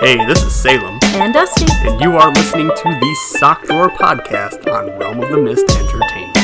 Hey, this is Salem. And Dusty. And you are listening to the Sock Drawer Podcast on Realm of the Mist Entertainment.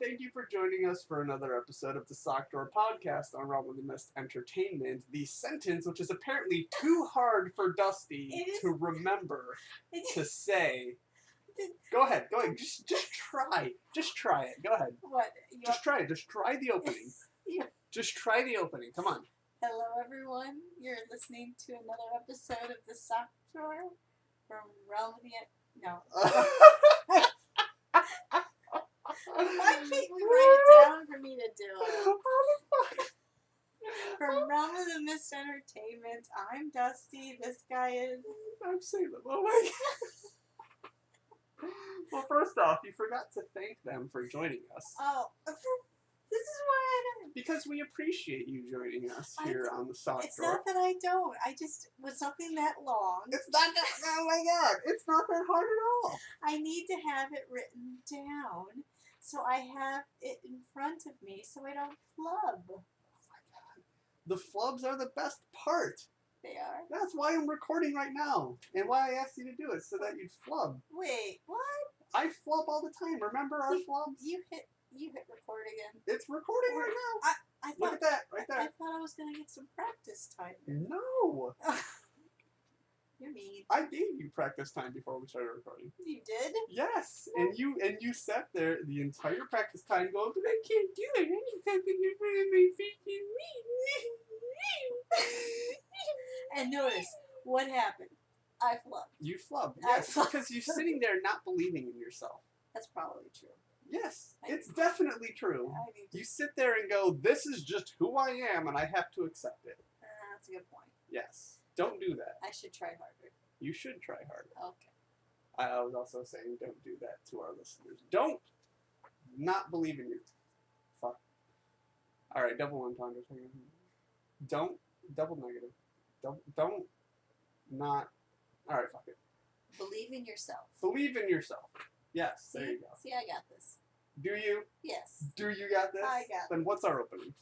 Thank you for joining us for another episode of the Sock Drawer Podcast on Realm of the Mist Entertainment. The sentence, which is apparently too hard for Dusty to remember to say. Go ahead. Just try. Just try it. Go ahead. What? Just try it. Just try the opening. Yeah. Just try the opening. Come on. Hello, everyone. You're listening to another episode of the Sock Drawer from Realm of the No. Why can't we write it down for me to do it? From Realm of the Mist Entertainment, I'm Dusty. This guy is... I'm Salem. Oh my God. Well, first off, you forgot to thank them for joining us. Oh, this is why I don't... Because we appreciate you joining us here on the Sock Drawer. It's not that I don't. I just... With something that long... It's not that... Oh my God. It's not that hard at all. I need to have it written down. So I have it in front of me so I don't flub. Oh my God. The flubs are the best part. They are? That's why I'm recording right now. And why I asked you to do it, so that you'd flub. Wait, what? I flub all the time. Remember our flubs? You hit record again. It's recording right now. I thought, look at that, right there. I thought I was going to get some practice time. No. You're mean. I gave you practice time before we started recording. You did? Yes, and you sat there the entire practice time going, but I can't do it. I need something in front of my face. And notice what happened. I flubbed. You flubbed, yes, because you're sitting there not believing in yourself. That's probably true. Yes, it's definitely true. You sit there and go, this is just who I am, and I have to accept it. That's a good point. Yes. Don't do that. I should try harder. You should try harder. Okay. I was also saying don't do that to our listeners. Don't not believe in you. Fuck. Alright, double entendre. Don't double negative. Don't not. Alright, fuck it. Believe in yourself. Believe in yourself. Yes, there you go. See, I got this. Do you? Yes. Do you got this? I got Then what's our opening?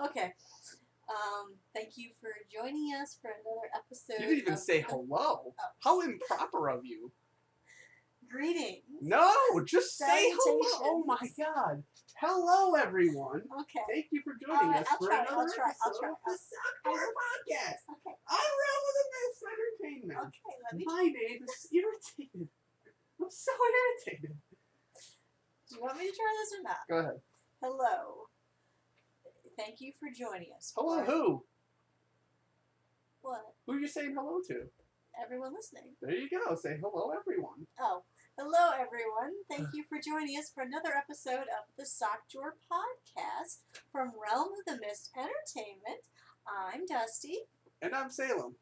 Okay. Thank you for joining us for another episode. You didn't even say hello. Oh. How improper of you. Greetings. No, just say hello. Oh my God. Hello, everyone. Okay. Thank you for joining us for another I'll try. episode of the Sock Drawer Podcast. Okay. I'm Realm of the Mist Entertainment. Okay, let me... My name is irritated. I'm so irritated. Do you want me to try this or not? Go ahead. Hello. Thank you for joining us. Hello, who? What? Who are you saying hello to? Everyone listening. There you go. Say hello, everyone. Oh, hello, everyone. Thank you for joining us for another episode of the Sock Drawer Podcast from Realm of the Mist Entertainment. I'm Dusty. And I'm Salem.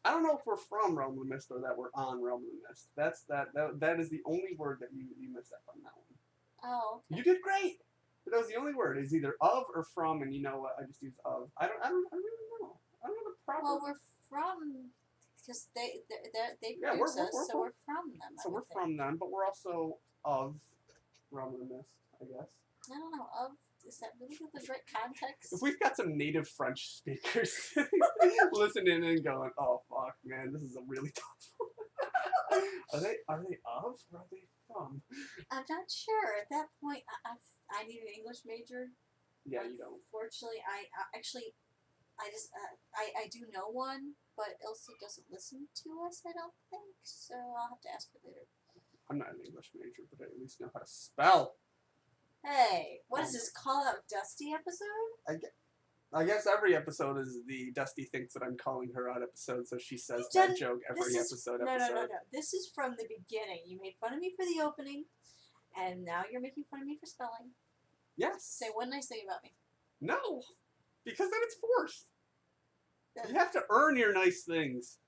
I don't know if we're from Realm of the Mist or that we're on Realm of the Mist. That is the only word that you missed up on that one. Oh. Okay. You did great. But that was the only word. It's either of or from, and you know what? I just use of. I really know. I don't know the proper. Well, we're from because they produce us, so we're from them. So we're from them, but we're also of Realm of the Mist, I guess. I don't know. Is that really the right context? If we've got some native French speakers listening and going, "Oh fuck, man, this is a really tough one." Are they of or are they from? I'm not sure. At that point, I need an English major. Yeah, you don't. Fortunately, I do know one, but Elsie doesn't listen to us, I don't think, so I'll have to ask her later. I'm not an English major, but I at least know how to spell. Hey, what is this Call Out Dusty episode? I guess every episode is the Dusty thinks that I'm calling her out episode, so she says that joke every episode. No. This is from the beginning. You made fun of me for the opening, and now you're making fun of me for spelling. Yes. Say one nice thing about me. No, because then it's forced. You have to earn your nice things.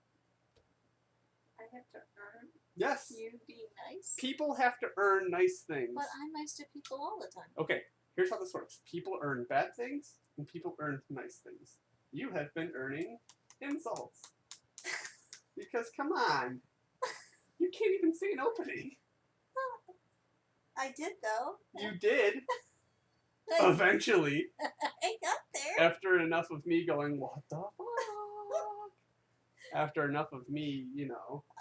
I have to earn? Yes. You be nice. People have to earn nice things. But I'm nice to people all the time. Okay, here's how this works. People earn bad things, and people earn nice things. You have been earning insults. Because, come on. You can't even see an opening. I did, though. You did. Eventually. I got there. After enough of me going, what the fuck? After enough of me,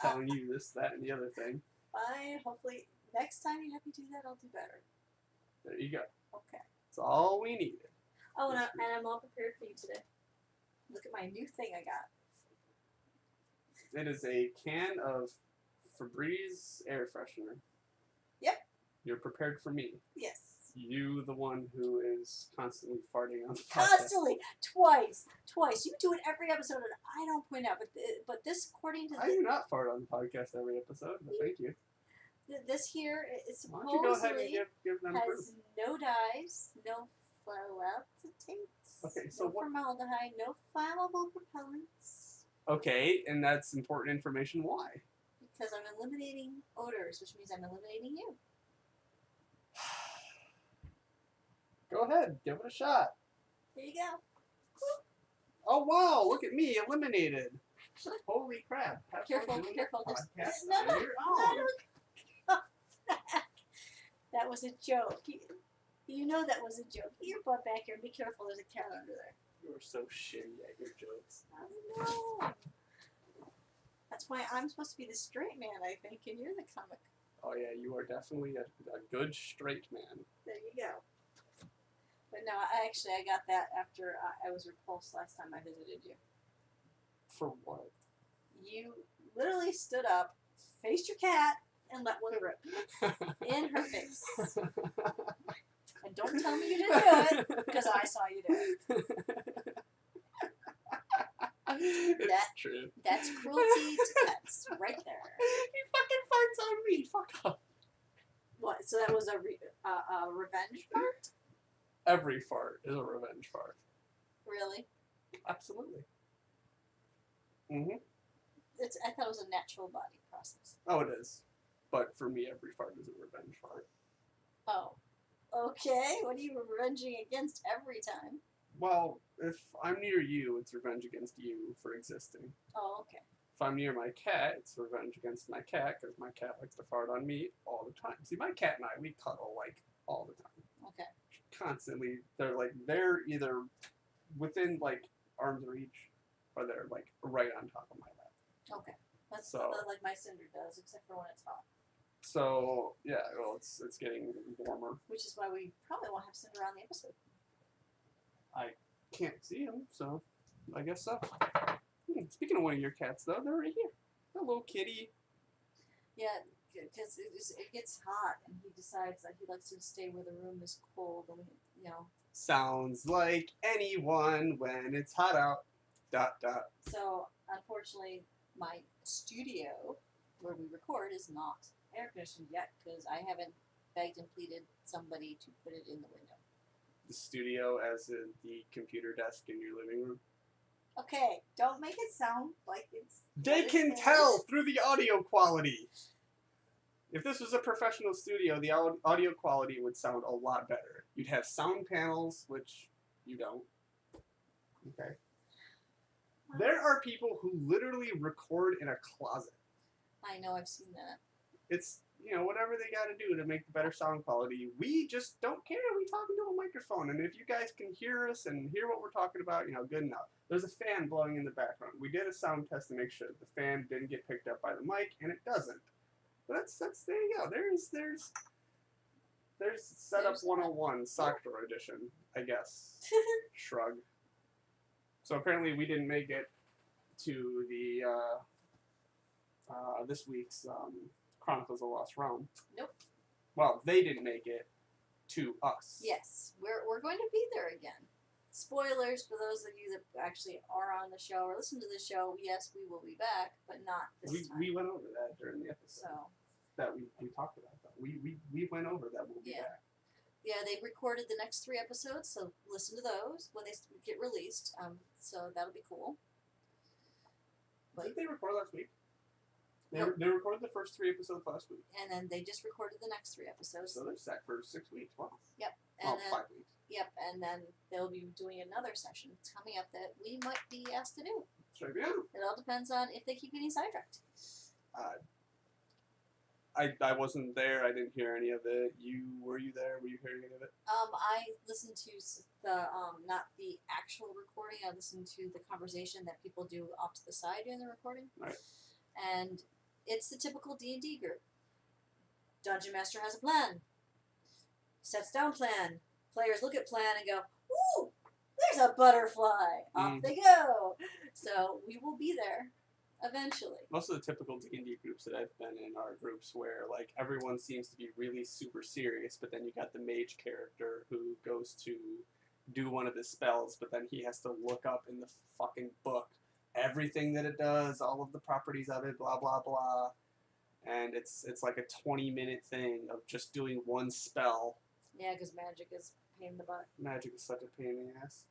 telling you this, that, and the other thing. Fine. Hopefully, next time you have me do that, I'll do better. There you go. Okay. That's all we needed. Oh, and I'm all prepared for you today. Look at my new thing I got. It is a can of Febreze air freshener. Yep. You're prepared for me. Yes. You, the one who is constantly farting on the podcast. Constantly, twice. You do it every episode, and I don't point out. But this, according to I do not fart on the podcast every episode. But thank you. This here is Why don't you go ahead and supposedly give them proof? has no dyes, no flavonoids, Okay, so no what? formaldehyde, no flammable propellants. Okay, and that's important information. Why? Because I'm eliminating odors, which means I'm eliminating you. Go ahead, give it a shot. Here you go. Oh wow, look at me, eliminated. Holy crap. Have Careful, fun doing careful. that There's, podcast no, on no, your no, own. no. That was a joke. You know that was a joke. Get your butt back here and be careful. There's a cat under there. You are so shitty at your jokes. I know. That's why I'm supposed to be the straight man, I think, and you're the comic. Oh yeah, you are definitely a good straight man. There you go. But no, I got that after I was repulsed last time I visited you. For what? You literally stood up, faced your cat, and let one rip in her face. And don't tell me you didn't do it, because I saw you do it. It's true. That's cruelty to pets, right there. He fucking farts on me. Fuck off. What? So that was a revenge fart? Every fart is a revenge fart. Really? Absolutely. Mhm. I thought it was a natural body process. Oh, it is. But for me, every fart is a revenge fart. Oh. Okay. What are you revenging against every time? Well, if I'm near you, it's revenge against you for existing. Oh, okay. If I'm near my cat, it's revenge against my cat because my cat likes to fart on me all the time. See, my cat and I, we cuddle like all the time. Okay. Constantly. They're either within like arm's reach or they're like right on top of my lap. Okay. That's So- like my cinder does, except for when it's hot. So yeah, well, it's getting warmer. Which is why we probably won't have Cinder on the episode. I can't see him, so I guess so. Speaking of one of your cats, though, they're right here. A little kitty. Yeah, because it gets hot, and he decides that he likes to stay where the room is cold, and Sounds like anyone when it's hot out. ... So unfortunately, my studio where we record is not air conditioned yet because I haven't begged and pleaded somebody to put it in the window. The studio, as in the computer desk in your living room. Okay, don't make it sound like it's... They can tell through the audio quality. If this was a professional studio, the audio quality would sound a lot better. You'd have sound panels, which you don't. Okay. There are people who literally record in a closet. I know, I've seen that. It's, whatever they got to do to make the better sound quality. We just don't care. We talk into a microphone. And if you guys can hear us and hear what we're talking about, good enough. There's a fan blowing in the background. We did a sound test to make sure that the fan didn't get picked up by the mic, and it doesn't. But that's there you go. There's Setup 101 Sock Drawer Edition, I guess. Shrug. So apparently we didn't make it to the this week's Chronicles of the Lost Realm. Nope. Well, they didn't make it to us. Yes, we're going to be there again. Spoilers for those of you that actually are on the show or listen to the show. Yes, we will be back, but not this time. We went over that during the episode. So that we talked about that. We went over that we'll be back. Yeah, they recorded the next 3 episodes, so listen to those when they get released. So that'll be cool. Did they record last week? They recorded the first 3 episodes last week. And then they just recorded the next 3 episodes. So they're set for 6 weeks. Wow. Yep. And 5 weeks. Yep, and then they'll be doing another session coming up that we might be asked to do. Sure, yeah. It all depends on if they keep getting sidetracked. I wasn't there. I didn't hear any of it. Were you there? Were you hearing any of it? I listened to the not the actual recording. I listened to the conversation that people do off to the side during the recording. Right. And it's the typical D&D group. Dungeon Master has a plan. Sets down plan. Players look at plan and go, "Ooh, there's a butterfly." Off they go. So we will be there eventually. Most of the typical D&D groups that I've been in are groups where like everyone seems to be really super serious, but then you got the mage character who goes to do one of his spells, but then he has to look up in the fucking book everything that it does, all of the properties of it, blah blah blah. And it's like a 20-minute thing of just doing one spell. Yeah, because magic is a pain in the butt. Magic is such a pain in the ass.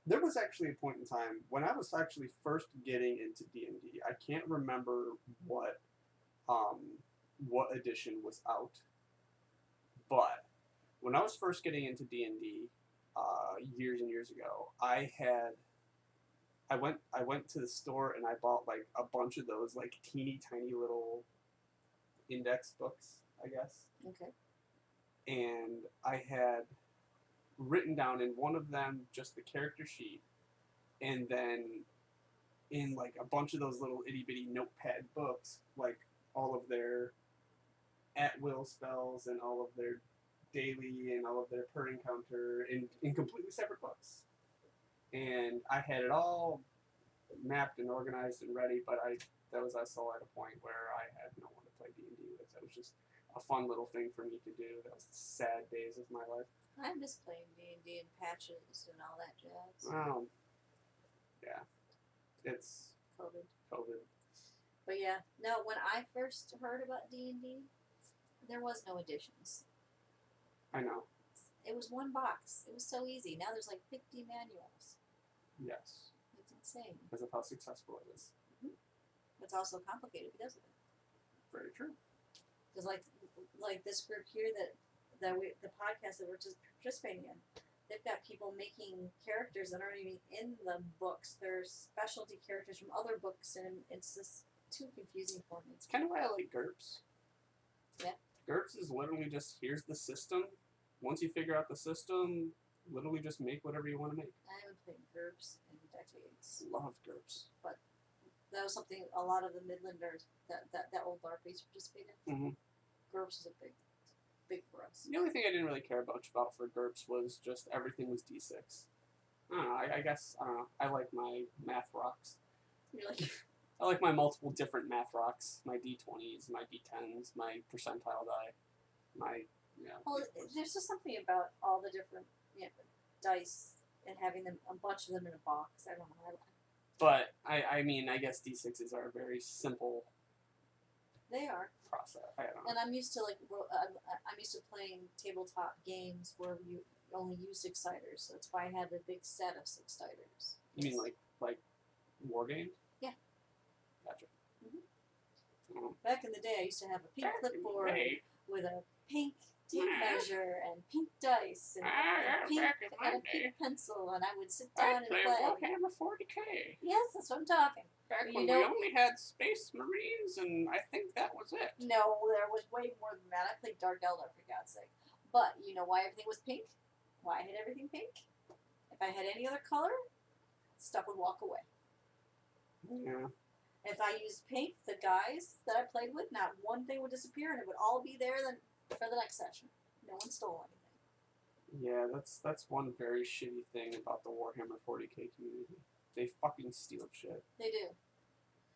There was actually a point in time when I was actually first getting into D&D. I can't remember what edition was out, but when I was first getting into D&D years and years ago, I went to the store and I bought like a bunch of those like teeny tiny little index books, I guess. Okay. And I had written down in one of them just the character sheet, and then in like a bunch of those little itty bitty notepad books, like all of their at-will spells and all of their daily and all of their per encounter in completely separate books. And I had it all mapped and organized and ready, but I saw at a point where I had no one to play D&D with. That was just a fun little thing for me to do. That was the sad days of my life. I miss playing D&D and patches and all that jazz. Yeah. It's COVID. But yeah, no, when I first heard about D&D, there was no editions. I know. It was one box. It was so easy. Now there's like 50 manuals. Yes. It's insane. Because of how successful it is. Mm-hmm. It's also complicated because of it. Very true. Because like this group here the podcast that we're just participating in, they've got people making characters that aren't even in the books. They're specialty characters from other books, and it's just too confusing for me. It's kind of why I like GURPS. Yeah. GURPS is literally just, here's the system. Once you figure out the system, literally just make whatever you want to make. I haven't played GURPS in decades. Love GURPS. But that was something a lot of the Midlanders, that old LARPers participated in. Mm-hmm. GURPS was big for us. The only thing I didn't really care much about for GURPS was just everything was D6. I don't know, I guess, I don't know. I like my math rocks. You're like... I like my multiple different math rocks. My D20s, my D10s, my percentile die. Well, there's just something about all the different dice and having them, a bunch of them in a box. I don't know. But, I mean, I guess D6s are a very simple... They are. Process. I don't know. And I'm used to I'm used to playing tabletop games where you only use 6-siders, so that's why I have a big set of 6-siders. You mean like war games? Yeah. Gotcha. Mm-hmm. Back in the day, I used to have a pink clipboard with a pink tape measure and pink dice and a pink pencil, and I would sit down and play. Warhammer 40K. Yes, that's what I'm talking. Back when we only had Space Marines, and I think that was it. No, there was way more than that. I played Dark Eldar, for God's sake. But you know why everything was pink? Why I had everything pink? If I had any other color, stuff would walk away. Yeah. If I used pink, the guys that I played with, not one thing would disappear, and it would all be there then for the next session. No one stole anything. Yeah, that's one very shitty thing about the Warhammer 40K community. They fucking steal shit. They do.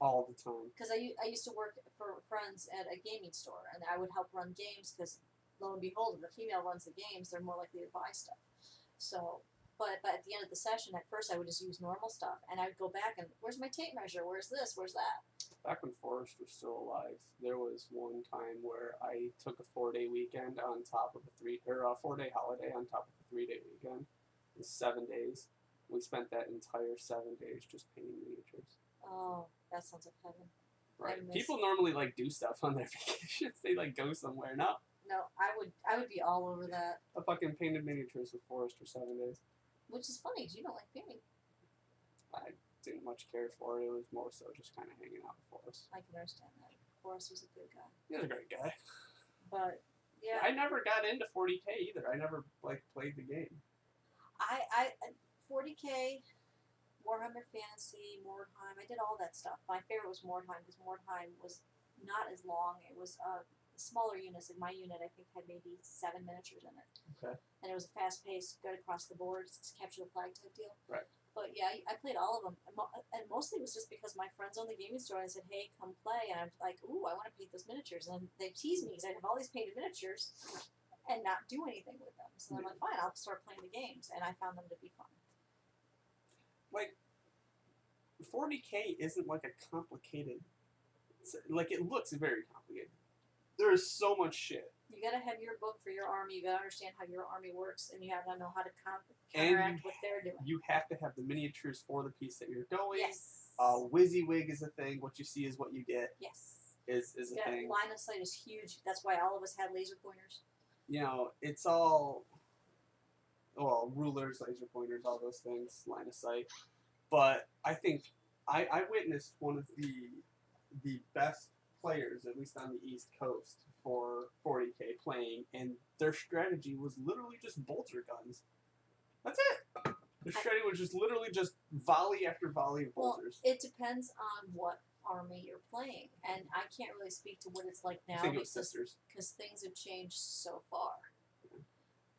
All the time. Because I used to work for friends at a gaming store, and I would help run games, because lo and behold, if a female runs the games, they're more likely to buy stuff. So... But at the end of the session, at first I would just use normal stuff, and I would go back and, where's my tape measure? Where's this? Where's that? Back when Forrest was still alive, there was one time where I took a 4-day weekend on top of a 4-day holiday on top of a 3-day weekend. It was 7 days. We spent that entire 7 days just painting miniatures. Oh, that sounds like heaven. Right. People normally like do stuff on their vacations. They like go somewhere. No. No, I would be all over that. I fucking painted miniatures with Forrest for 7 days. Which is funny because you don't like painting. I didn't much care for it. It was more so just kind of hanging out with Forrest. I can understand that. Forrest was a good guy. He was a great guy. But yeah, I never got into 40K either. I never like played the game. I 40K, Warhammer Fantasy, Mordheim. I did all that stuff. My favorite was Mordheim because Mordheim was not as long. It was smaller units. In my unit, I think had maybe 7 miniatures in it. Okay. And it was a fast paced, good across the board, capture the flag type deal. Right. But yeah, I played all of them, and mostly it was just because my friends owned the gaming store and I said, "Hey, come play," and I'm like, "Ooh, I want to paint those miniatures," and they teased me because I have all these painted miniatures and not do anything with them. So I'm like, "Fine, I'll start playing the games," and I found them to be fun. Like 40K isn't like a complicated. Like it looks very complicated. There is so much shit. You gotta have your book for your army. You gotta understand how your army works, and you gotta know how to counteract what they're doing. You have to have the miniatures for the piece that you're going. Yes. WYSIWYG is a thing. What you see is what you get. Yes. Is a thing. Line of sight is huge. That's why all of us had laser pointers. You know, it's all rulers, laser pointers, all those things, line of sight. But I think I witnessed one of the best players, at least on the East Coast, for 40K playing, and their strategy was literally just bolter guns. That's it. Their strategy was just literally just volley after volley of bolters. Well, it depends on what army you're playing, and I can't really speak to what it's like now because things have changed so far.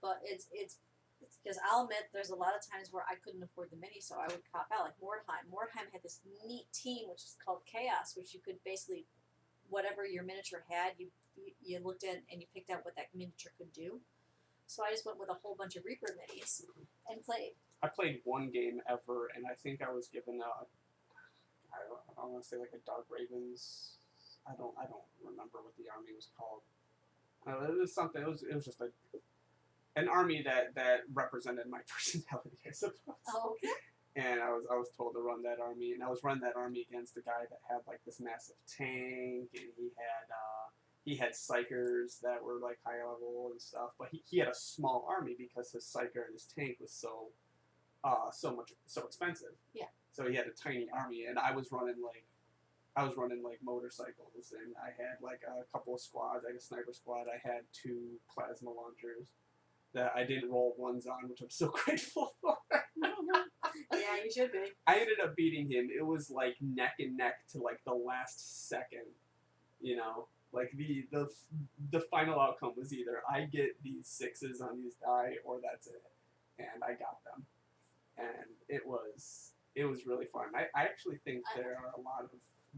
But it's because I'll admit there's a lot of times where I couldn't afford the mini, so I would cop out. Like Mordheim. Mordheim had this neat team which is called Chaos, which you could basically whatever your miniature had, you looked at and you picked out what that miniature could do. So I just went with a whole bunch of Reaper minis and played. I played one game ever, and I think I was given I don't want to say like a Dark Ravens. I don't remember what the army was called. It was something. It was just an army that represented my personality, I suppose. Oh, okay. And I was told to run that army, and I was running that army against a guy that had like this massive tank, and he had psychers that were like high level and stuff, but he had a small army because his psyker and his tank was so expensive. Yeah. So he had a tiny army, and I was running like motorcycles, and I had like a couple of squads. I had a sniper squad. I had 2 plasma launchers that I didn't roll ones on, which I'm so grateful for. Yeah, you should be. I ended up beating him. It was like neck and neck to like the last second, you know. Like the final outcome was either I get these 6s on these die or that's it, and I got them, and it was really fun. I actually think there are a lot of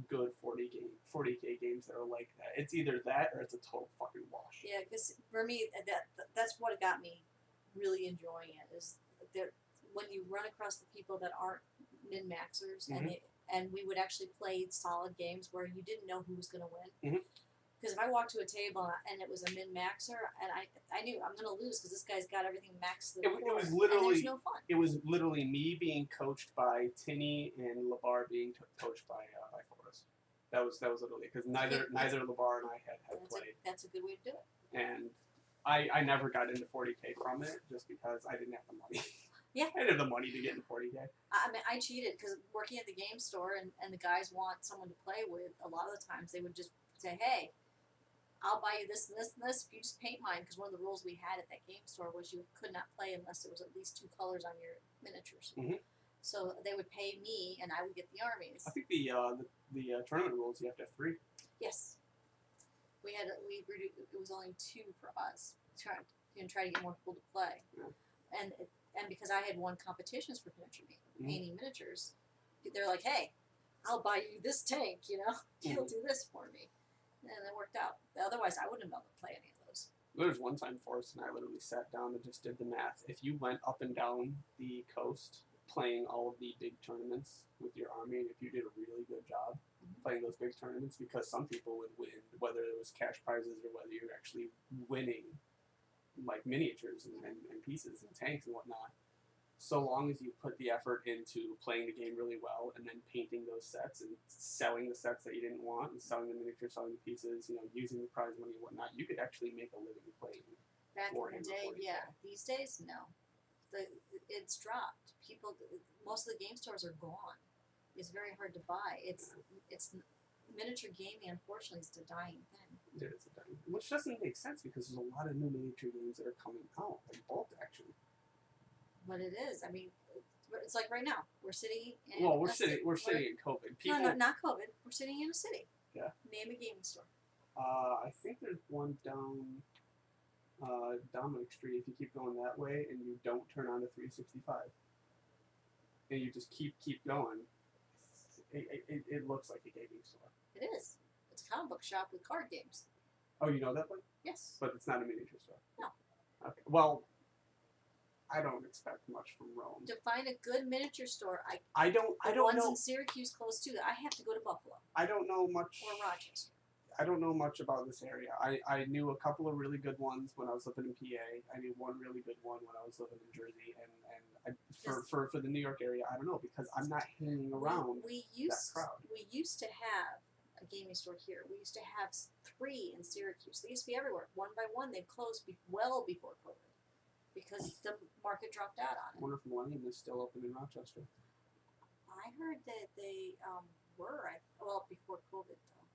good 40K games that are like that. It's either that or it's a total fucking wash. Yeah, because for me that's what got me really enjoying it is that when you run across the people that aren't min-maxers and we would actually play solid games where you didn't know who was going to win. Mm-hmm. Because if I walked to a table and it was a min-maxer, and I knew I'm going to lose because this guy's got everything maxed to the core, it was literally, and there's no fun. It was literally me being coached by Tinny and Labar being coached by Forrest. That was literally because neither Labar and I had played. That's a good way to do it. And I never got into 40K from it just because I didn't have the money. Yeah. I didn't have the money to get into 40K. I mean, I cheated because working at the game store and the guys want someone to play with, a lot of the times they would just say, hey, I'll buy you this and this and this if you just paint mine, because one of the rules we had at that game store was you could not play unless there was at least 2 colors on your miniatures. Mm-hmm. So they would pay me and I would get the armies. I think the tournament rules you have to have 3. Yes. It was only 2 for us. Try to get more people to play. Yeah. And because I had won competitions for painting miniatures, they're like, hey, I'll buy you this tank, you know? You'll do this for me. And it worked out. Otherwise, I wouldn't have been able to play any of those. There was one time Forrest and I literally sat down and just did the math. If you went up and down the coast playing all of the big tournaments with your army, and if you did a really good job playing those big tournaments, because some people would win, whether it was cash prizes or whether you're actually winning like miniatures and pieces and tanks and whatnot, so long as you put the effort into playing the game really well and then painting those sets and selling the sets that you didn't want and selling the miniatures, selling the pieces, using the prize money and whatnot, you could actually make a living playing. Back in the day, yeah. These days, no. It's dropped. Most of the game stores are gone. It's very hard to buy. It's miniature gaming, unfortunately, is a dying thing. It is a dying, which doesn't make sense because there's a lot of new miniature games that are coming out, like bolt action. But it is. I mean, it's like right now we're sitting. We're sitting in COVID. No, not COVID. We're sitting in a city. Yeah. Name a gaming store. I think there's one down Dominic Street. If you keep going that way and you don't turn on the 365, and you just keep going, it looks like a gaming store. It is. It's a comic book shop with card games. Oh, you know that one? Yes. But it's not a miniature store. No. Okay. Well, I don't expect much from Rome. To find a good miniature store, I don't ones know. In Syracuse close to that. I have to go to Buffalo. I don't know much. Or Rochester. I don't know much about this area. I knew a couple of really good ones when I was living in PA. I knew one really good one when I was living in Jersey, for the New York area, I don't know because I'm not hanging around that crowd. We used to have a gaming store here. We used to have 3 in Syracuse. They used to be everywhere. One by one, they closed well before COVID because the market dropped out on it. I wonder if Millennium is still open in Rochester. I heard that they were. Before COVID though.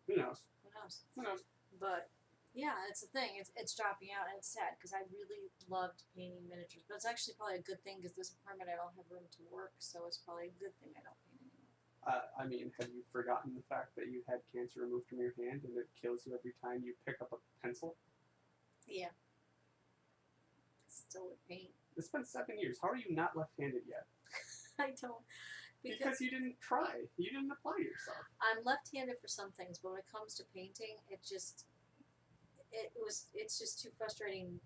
Who knows? Who knows? Who knows? But yeah, it's the thing. It's dropping out, and it's sad because I really loved painting miniatures. But it's actually probably a good thing because this apartment I don't have room to work, so it's probably a good thing I don't paint anymore. I mean, have you forgotten the fact that you had cancer removed from your hand and it kills you every time you pick up a pencil? Yeah. Still with paint. It's been 7 years. How are you not left-handed yet? I don't. Because you didn't try. You didn't apply yourself. I'm left-handed for some things, but when it comes to painting, it's just too frustrating.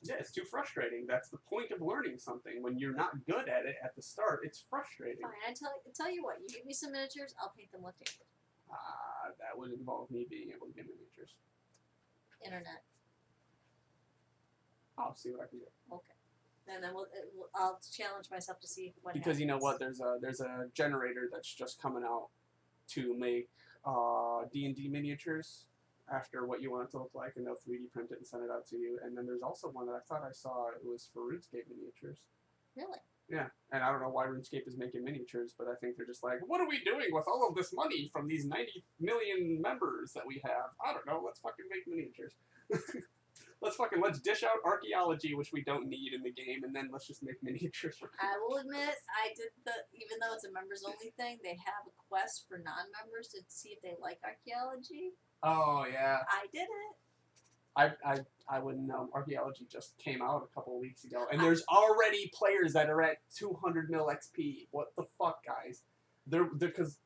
Yeah, it's too frustrating. That's the point of learning something. When you're not good at it at the start, it's frustrating. Fine, I tell you what. You give me some miniatures, I'll paint them left-handed. That would involve me being able to get miniatures. Internet. I'll see what I can do. Okay. And then I'll challenge myself to see what because happens. You know what? There's a generator that's just coming out to make D&D miniatures after what you want it to look like, and they'll 3D print it and send it out to you. And then there's also one that I thought I saw. It was for RuneScape miniatures. Really? Yeah, and I don't know why RuneScape is making miniatures, but I think they're just like, what are we doing with all of this money from these 90 million members that we have? I don't know. Let's fucking make miniatures. Let's dish out archaeology, which we don't need in the game, and then let's just make miniatures. I will admit, even though it's a members only thing, they have a quest for non-members to see if they like archaeology. Oh yeah. I did it. I wouldn't know. Archaeology just came out a couple of weeks ago, and there's already players that are at 200 mil XP. What the fuck, guys? Because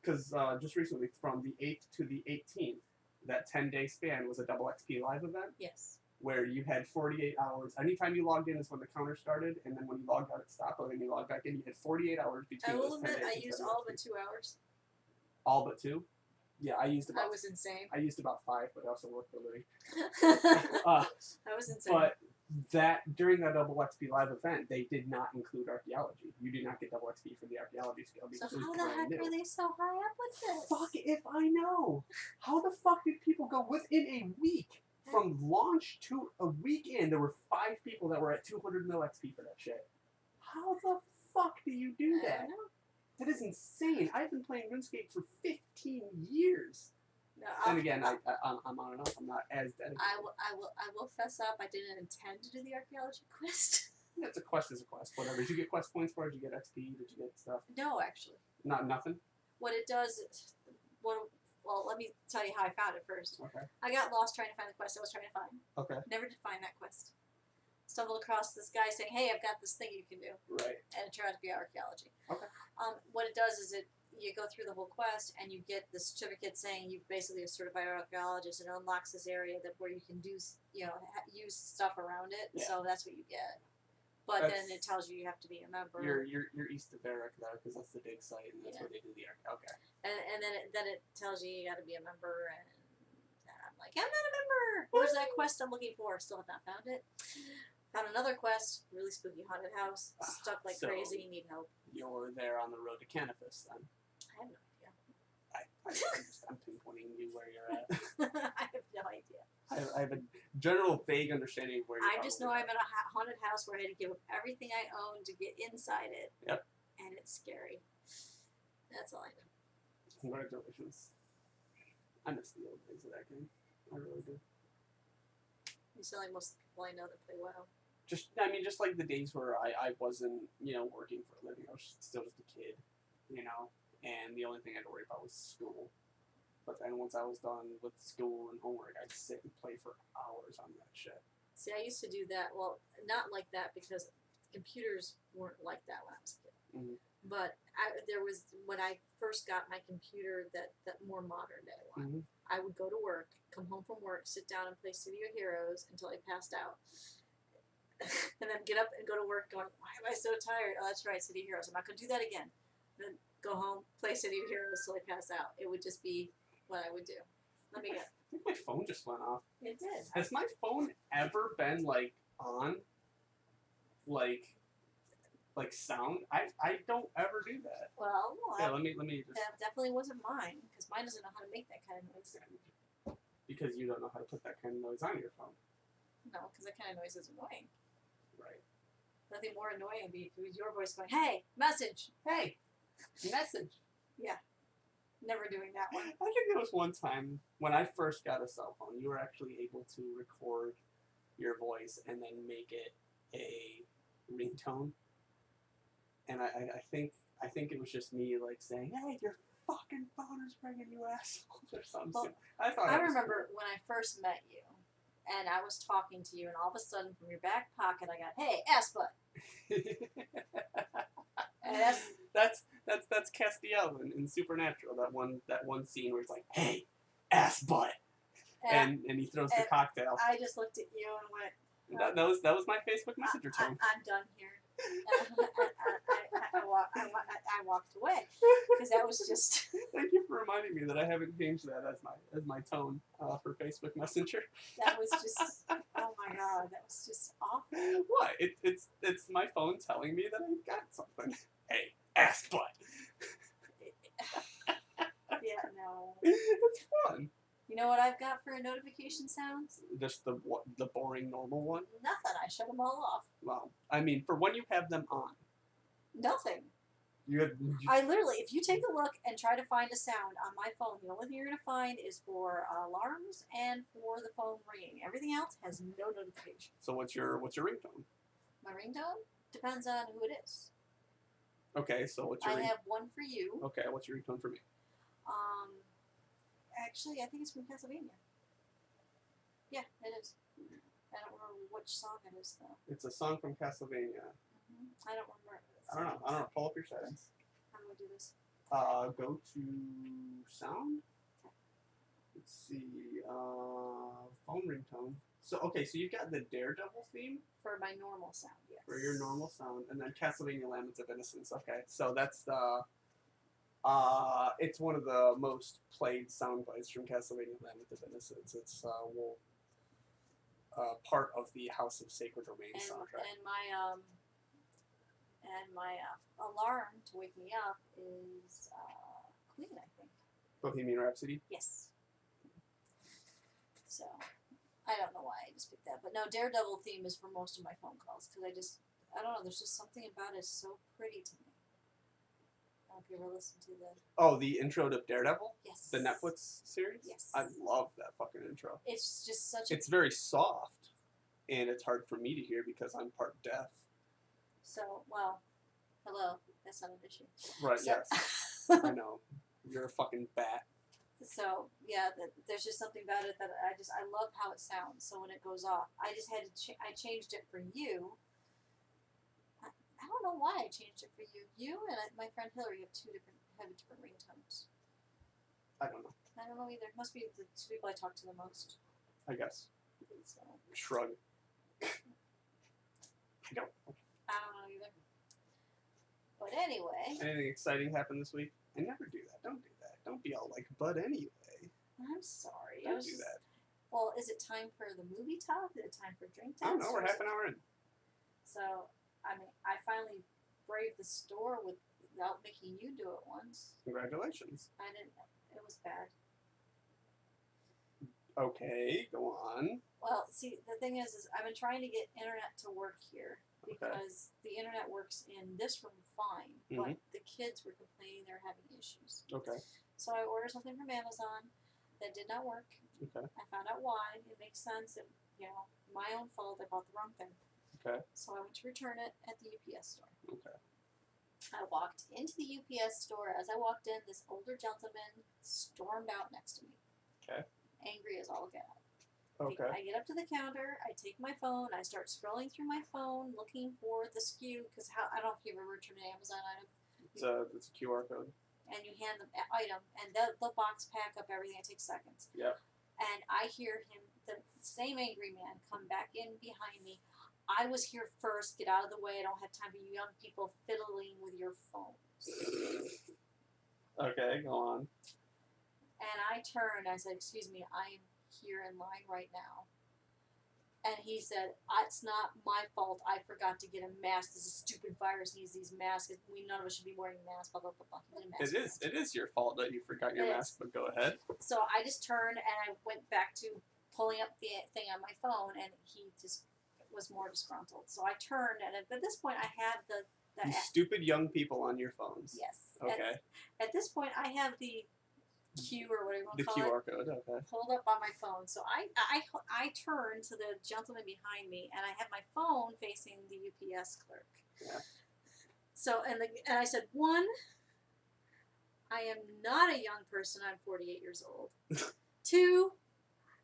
just recently, from the 8th to the 18th, that 10-day span was a double XP live event. Yes. Where you had 48 hours. Anytime you logged in is when the counter started, and then when you logged out, it stopped. And then you logged back in, you had 48 hours between those 10 days. I will admit, I used all but 2 hours. All but 2? Yeah, I used about... I was insane. I used about 5, but I also worked for a living. I was insane. But during that double XP live event, they did not include archaeology. You do not get double XP for the archaeology skill. So how the heck are they so high up with this? Fuck if I know. How the fuck did people go within a week? From launch to a weekend, there were 5 people that were at 200 mil XP for that shit. How the fuck do you do that? I don't know. That is insane. I've been playing RuneScape for 15 years. No, and again, I'm on and off. I'm not as dedicated. I will fess up. I didn't intend to do the archaeology quest. It's a quest is a quest. Whatever. Did you get quest points for it? Did you get XP? Did you get stuff? No, actually. Nothing? What it does is... Well, let me tell you how I found it first. Okay. I got lost trying to find the quest I was trying to find. Okay. Never did find that quest. Stumbled across this guy saying, hey, I've got this thing you can do. Right. And it turned out to be archaeology. Okay. What it does is you go through the whole quest and you get the certificate saying you've basically a certified archaeologist, and it unlocks this area where you can do, use stuff around it. Yeah. So that's what you get. But then it tells you have to be a member. You're east of Eric there because that's the dig site and that's where they do the arc. Okay. And then it tells you got to be a member, and I'm like, I'm not a member. Where's that quest I'm looking for? Still have not found it. Found another quest, really spooky haunted house, stuck like So crazy, need help. You're there on the road to Canifus then. I have no idea. I'm pinpointing you where you're at. I have no idea. I have a general vague understanding of where you're I just know I'm in a haunted house where I had to give up everything I own to get inside it. Yep. And it's scary. That's all I know. Congratulations. I miss the old days of that game. I really do. You sound like most of the people I know that play WoW. Just like the days where I wasn't, working for a living. I was still just a kid, and the only thing I had to worry about was school. But then once I was done with school and homework, I'd sit and play for hours on that shit. See, I used to do that. Well, not like that because computers weren't like that when I was a kid. Mm-hmm. But there was, when I first got my computer, that more modern day one, I would go to work, come home from work, sit down and play City of Heroes until I passed out. And then get up and go to work going, why am I so tired? Oh, that's right, City of Heroes. I'm not going to do that again. Then go home, play City of Heroes till I pass out. It would just be what I would do. Let me get. I think my phone just went off. It did. Has my phone ever been, on? Like sound? I don't ever do that. Well, Yeah, let me just... That definitely wasn't mine, because mine doesn't know how to make that kind of noise. Because you don't know how to put that kind of noise on your phone. No, because that kind of noise is annoying. Right. Nothing more annoying would be if it was your voice going, hey, message. Hey, message. Yeah. Never doing that one. I think there was one time when I first got a cell phone, you were actually able to record your voice and then make it a ringtone. And I think it was just me saying, hey, your fucking phone is ringing, you assholes, or something. Well, I remember when I first met you, and I was talking to you, and all of a sudden from your back pocket I got, hey, ass butt. And that's Castiel in Supernatural. That one scene where it's like, hey, ass butt, and he throws the cocktail. I just looked at you and went. That was my Facebook Messenger tone. I'm done here. I walked away because that was just. Thank you for reminding me that I haven't changed that as my tone for Facebook Messenger. That was just. Oh my god, that was just awful. What? It's my phone telling me that I've got something. Hey, ass butt. Yeah, no. It's fun. You know what I've got for notification sounds? Just the boring normal one? Nothing. I shut them all off. Well, I mean, for when you have them on. Nothing. I literally, if you take a look and try to find a sound on my phone, the only thing you're going to find is for alarms and for the phone ringing. Everything else has no notification. So what's your ringtone? My ringtone? Depends on who it is. Okay, so what's your I have one for you. Okay, what's your ringtone for me? Actually, I think it's from Pennsylvania. Yeah, it is. I don't remember which song it is, though. It's a song from Castlevania. I don't remember. I don't know. Pull up your settings. How do I do this? Go to sound. Okay. Let's see. Phone ringtone. So you've got the Daredevil theme for my normal sound. Yes. For your normal sound, and then Castlevania Laments of Innocence. Okay, so that's the. It's one of the most played sound bites from Castlevania Laments of Innocence. It's part of the House of Sacred Remains soundtrack. And my alarm to wake me up is Queen, I think. Bohemian Rhapsody? Yes. So, I don't know why I just picked that. But no, Daredevil theme is for most of my phone calls. Because I don't know, there's just something about it so pretty to me. I don't know if you ever listened to the... Oh, the intro to Daredevil? Yes. The Netflix series? Yes. I love that fucking intro. It's just such a... It's very soft. And it's hard for me to hear because I'm part deaf. So, well, hello. That's not an issue. Right, so, yes. I know. You're a fucking bat. So, yeah, there's just something about it that I love how it sounds. So when it goes off, I just had to, I changed it for you. I don't know why I changed it for you. You and my friend Hillary have different ringtones. I don't know. I don't know either. It must be the two people I talk to the most. I guess. So. Shrug. I don't know either. But anyway. Anything exciting happened this week? I never do that. Don't do that. Don't be all like, but anyway. I'm sorry. Don't do that. Well, is it time for the movie talk? Is it time for drink talk? I don't know. We're half an hour in. So, I mean, I finally braved the store without making you do it once. Congratulations. I didn't. It was bad. Okay, go on. Well, see, the thing is I've been trying to get internet to work here because the internet works in this room fine, but the kids were complaining they're having issues. Okay. So I ordered something from Amazon that did not work. Okay. I found out why. It makes sense. It, my own fault. I bought the wrong thing. Okay. So I went to return it at the UPS store. Okay. I walked into the UPS store. As I walked in, this older gentleman stormed out next to me. Okay. Angry as all get out. Okay. I get up to the counter. I take my phone. I start scrolling through my phone, looking for the SKU, because I don't know if you ever returned an Amazon item. It's a QR code. And you hand them an item, and they'll box pack up everything. It takes seconds. Yep. And I hear him, the same angry man, come back in behind me. I was here first. Get out of the way. I don't have time for you young people fiddling with your phones. Okay, go on. And I turned. I said, "Excuse me, I'm here in line right now." And he said, "It's not my fault. I forgot to get a mask. This is a stupid virus. Needs these masks. None of us should be wearing masks." Blah blah blah blah. It is your fault that you forgot your mask. But go ahead. So I just turned and I went back to pulling up the thing on my phone, and he just was more disgruntled. So I turned, and at this point, I had the you stupid young people on your phones. Yes. Okay. At this point, I have the Q or whatever you want to call it. The QR code, okay. Pulled up on my phone. So I turned to the gentleman behind me, and I had my phone facing the UPS clerk. Yeah. So, and I said, one, I am not a young person. I'm 48 years old. Two,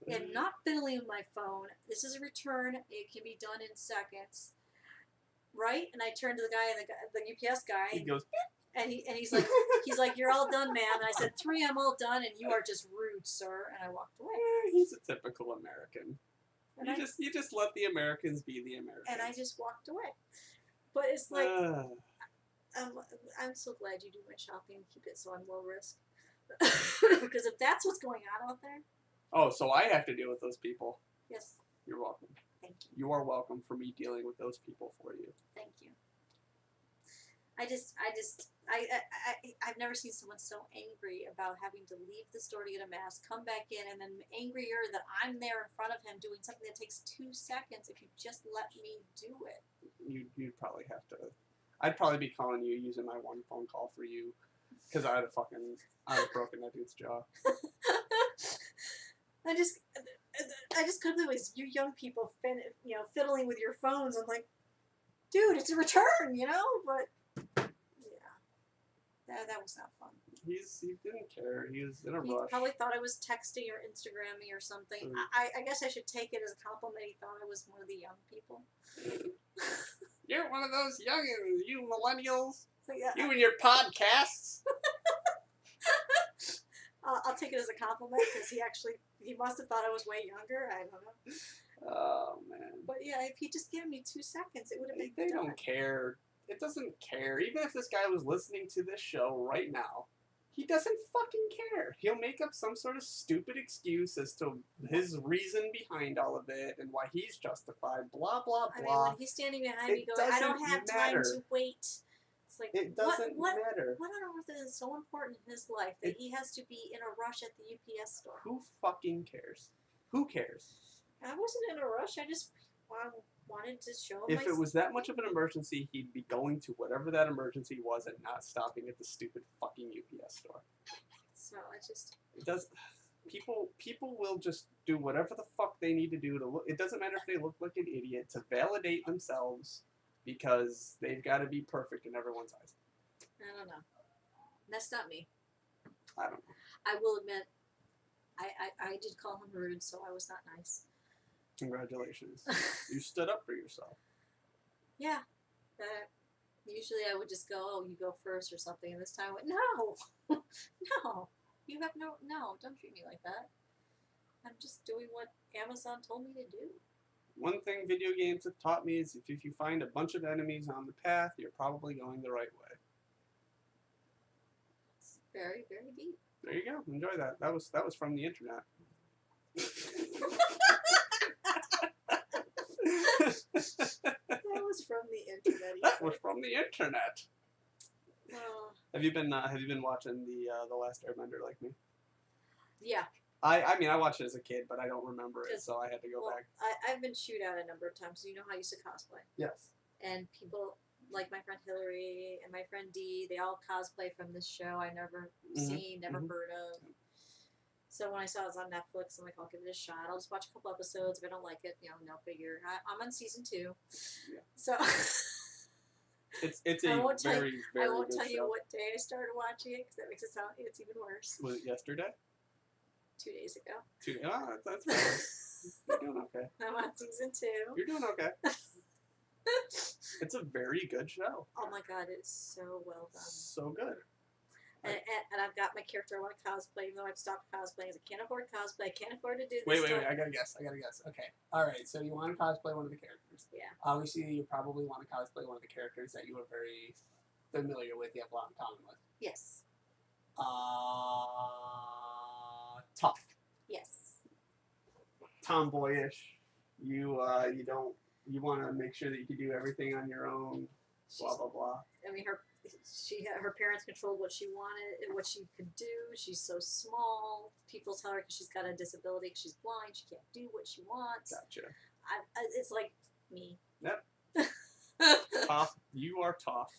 I am not fiddling with my phone. This is a return. It can be done in seconds. Right? And I turned to the guy, the UPS guy. He goes, and he's like, "You're all done, ma'am." And I said, "3, I'm all done, and you are just rude, sir." And I walked away. He's a typical American. And you just let the Americans be the Americans. And I just walked away. But it's like, I'm so glad you do my shopping and keep it so I'm low risk. Because if that's what's going on out there. Oh, so I have to deal with those people. Yes. You're welcome. Thank you. You are welcome for me dealing with those people for you. Thank you. I've never seen someone so angry about having to leave the store to get a mask, come back in, and then angrier that I'm there in front of him doing something that takes 2 seconds if you just let me do it. You'd probably have to. I'd probably be calling you using my one phone call for you, because I'd have broken that dude's jaw. I just couldn't believe it was you young people, fiddling with your phones. I'm like, dude, it's a return, but. That was not fun. He didn't care. He was in a rush. He probably thought I was texting or Instagramming or something. I guess I should take it as a compliment. He thought I was one of the young people. You're one of those youngins, you millennials. So, yeah, you and your podcasts. I'll take it as a compliment because he must have thought I was way younger. I don't know. Oh, man. But yeah, if he just gave me 2 seconds, it would have been They done. don't care. It doesn't care. Even if this guy was listening to this show right now, he doesn't fucking care. He'll make up some sort of stupid excuse as to his reason behind all of it and why he's justified, blah, blah, blah. I mean, when he's standing behind me going, I don't have time to wait. It's like, it doesn't matter. What on earth is so important in his life that he has to be in a rush at the UPS store? Who fucking cares? Who cares? I wasn't in a rush. I just wanted to show him. If it was that much of an emergency, he'd be going to whatever that emergency was and not stopping at the stupid fucking UPS store. So it does. People will just do whatever the fuck they need to do to look. It doesn't matter if they look like an idiot to validate themselves because they've got to be perfect in everyone's eyes. I don't know. That's not me. I don't know. I will admit, I did call him rude, so I was not nice. Congratulations. You stood up for yourself. Yeah. Usually I would just go, "Oh, you go first," or something, and this time I went, "No. No. You have no, don't treat me like that. I'm just doing what Amazon told me to do." One thing video games have taught me is if you find a bunch of enemies on the path, you're probably going the right way. It's very, very deep. There you go. Enjoy that. That was from the internet. That was from the internet. That was from the internet. Oh. Have you been watching the Last Airbender like me? Yeah. I mean I watched it as a kid, but I don't remember it, so I had to go back. I've been shoot out a number of times. So you know how I used to cosplay. Yes. And people like my friend Hillary and my friend Dee, they all cosplay from this show I never seen, never heard of. So when I saw it was on Netflix, I'm like, I'll give it a shot. I'll just watch a couple episodes. If I don't like it, no figure. I'm on season 2. Yeah. So it's a very good show. I won't tell you what day I started watching it because that makes it sound it's even worse. Was it yesterday? 2 days ago. That's fine. You're doing okay. I'm on season 2. You're doing okay. It's a very good show. Oh my god, it's so well done. So good. And I've got my character I want to cosplay, even though I've stopped cosplaying. I can't afford cosplay. I can't afford to do this. Wait. I gotta guess. Okay. All right. So you want to cosplay one of the characters? Yeah. Obviously, you probably want to cosplay one of the characters that you are very familiar with. You have a lot in common with. Yes. Tough. Yes. Tomboyish. You want to make sure that you can do everything on your own. Blah blah blah. I mean, her parents controlled what she wanted and what she could do. She's so small. People tell her because she's got a disability, because she's blind, she can't do what she wants. Gotcha. It's like me. Yep. Tough. You are tough.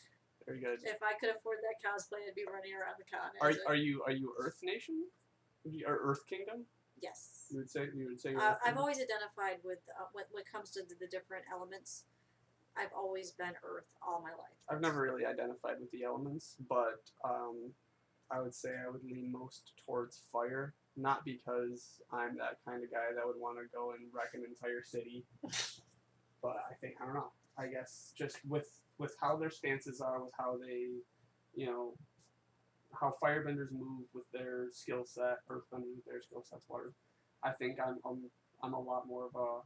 Very good. If I could afford that cosplay, I'd be running around the continent. Are you Earth Nation? Or Earth Kingdom? Yes. You would say. I've always identified with when it comes to the different elements. I've always been Earth all my life. I've never really identified with the elements, but I would say I would lean most towards fire. Not because I'm that kind of guy that would want to go and wreck an entire city, but I don't know. I guess just with how their stances are, with how they, how firebenders move with their skill set, earthbenders with their skill sets, water. I think I'm a lot more of a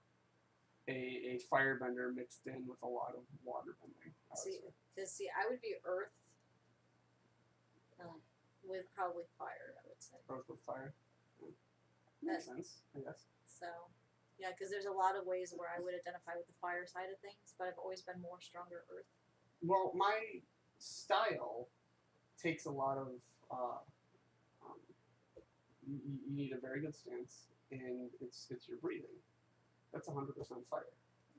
firebender mixed in with a lot of water bending. I would be Earth with probably fire, I would say. Earth with fire? Makes sense, I guess. So, yeah, because there's a lot of ways where I would identify with the fire side of things, but I've always been more stronger Earth. Well, my style takes a lot of, you need a very good stance, and it's your breathing. That's 100% fire.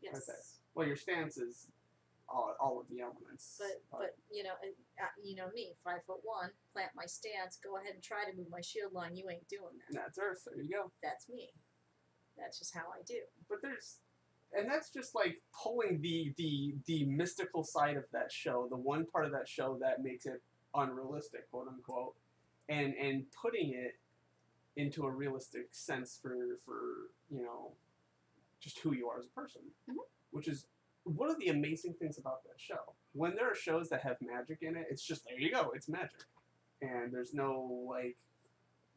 Yes. Right there. Well, your stance is all of the elements. But you know me, 5'1", plant my stance, go ahead and try to move my shield line. You ain't doing that. That's Earth. There you go. That's me. That's just how I do. But that's just like pulling the mystical side of that show, the one part of that show that makes it unrealistic, quote unquote, and putting it into a realistic sense for just who you are as a person, which is one of the amazing things about that show. When there are shows that have magic in it, it's just, there you go, it's magic. And there's no,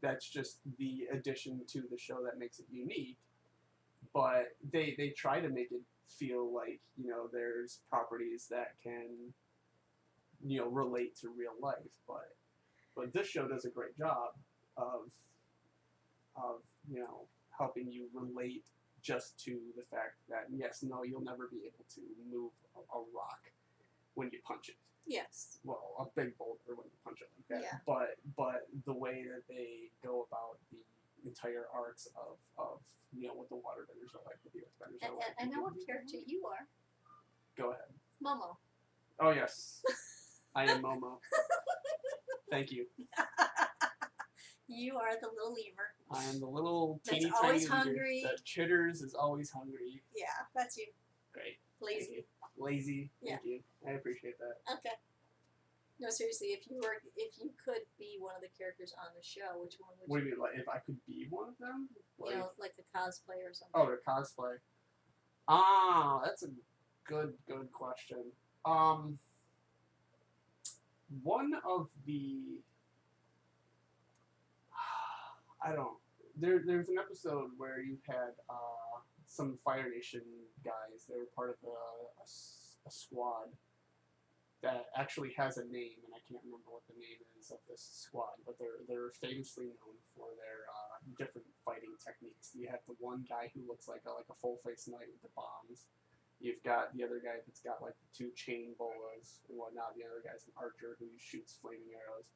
that's just the addition to the show that makes it unique. But they try to make it feel like, there's properties that can, relate to real life. But this show does a great job of helping you relate just to the fact that, you'll never be able to move a rock when you punch it. Yes. Well, a big boulder when you punch it like that. Yeah. But the way that they go about the entire arcs of what the waterbenders are like, what the earthbenders are like. I know what character you are. Go ahead. Momo. Oh, yes. I am Momo. Thank you. You are the little lemur. I am the little That's teeny always tiny hungry. leader that chitters, is always hungry. Yeah, that's you. Great. Lazy. Lazy. Yeah. Thank you. I appreciate that. Okay. No, seriously, if you could be one of the characters on the show, which one would you? What do you mean, like if I could be one of them? Like the cosplay or something. Oh, the cosplay. That's a good question. One of the there's an episode where you had some Fire Nation guys. They were part of a squad, that actually has a name, and I can't remember what the name is of this squad, but they're famously known for their different fighting techniques. You have the one guy who looks like a full-face knight with the bombs. You've got the other guy that's got like the two chain bolas and whatnot. The other guy's an archer who shoots flaming arrows.